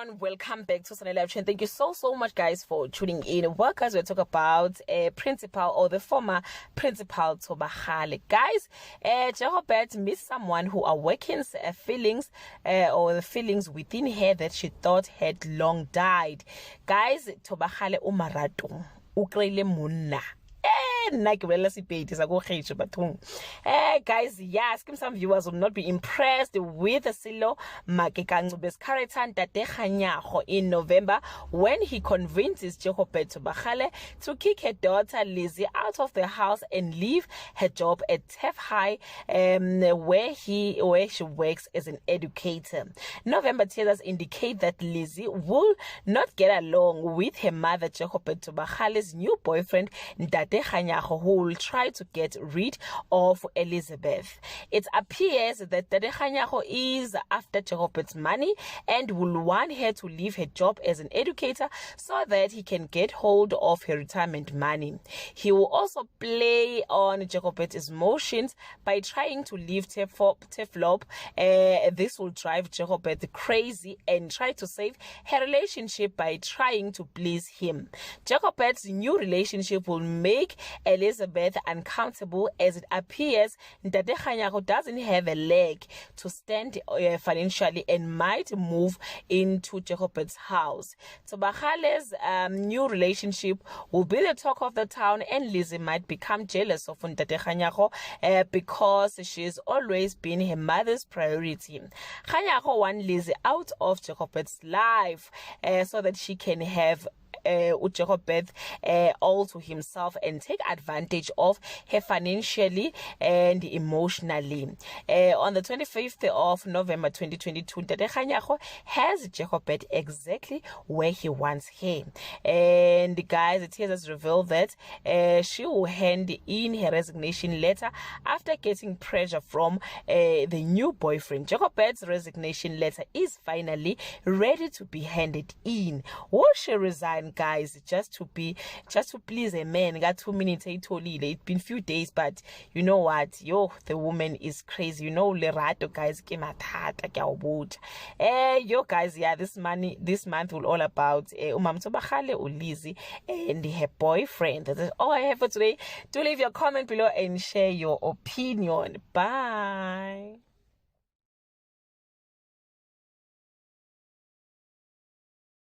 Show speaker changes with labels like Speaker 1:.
Speaker 1: everyone, welcome back to Sunday Live Chain. Thank you so much guys for tuning in. Well, guys, we'll talk about principal or the former principal Thobagale. Guys, Jehobet missed someone who awakens feelings or the feelings within her that she thought had long died. Guys, Thobagale umarato ukreile monna. Guys, yeah, Skeem Saam viewers will not be impressed with Silo Makekangube's character Ntate Kganyago in November when he convinces Thobagale to kick her daughter Lizzie out of the house and leave her job at TEF High, where she works as an educator. November teasers indicate that Lizzie will not get along with her mother Thobagale's new boyfriend Ntate Kganyago, who will try to get rid of Elizabeth. It appears that Ntate Kganyago is after Jehobet's money and will want her to leave her job as an educator so that he can get hold of her retirement money. He will also play on Jehobet's emotions by trying to leave Teflop. This will drive Jehobet crazy and try to save her relationship by trying to please him. Jehobet's new relationship will make Elizabeth uncountable, as it appears that Kganyago doesn't have a leg to stand financially and might move into Jehobet's house. Thobagale's new relationship will be the talk of the town, and Lizzie might become jealous of Ntate Kganyago because she's always been her mother's priority. Kganyago wants Lizzie out of Jehobet's life so that she can have Jehobet all to himself and take advantage of her financially and emotionally. On the 25th of November 2022, Ntate Kganyago has Jehobet exactly where he wants her. And guys, it has revealed that she will hand in her resignation letter after getting pressure from the new boyfriend. Jehobet's resignation letter is finally ready to be handed in. Will she resign, guys, just to please a man? Got 2 minutes, it's been few days, but you know what, the woman is crazy. Lerato, guys, guys, yeah, this month will all about Thobagale, Lizzie and her boyfriend. That's all I have for today. Do leave your comment below and share your opinion. Bye.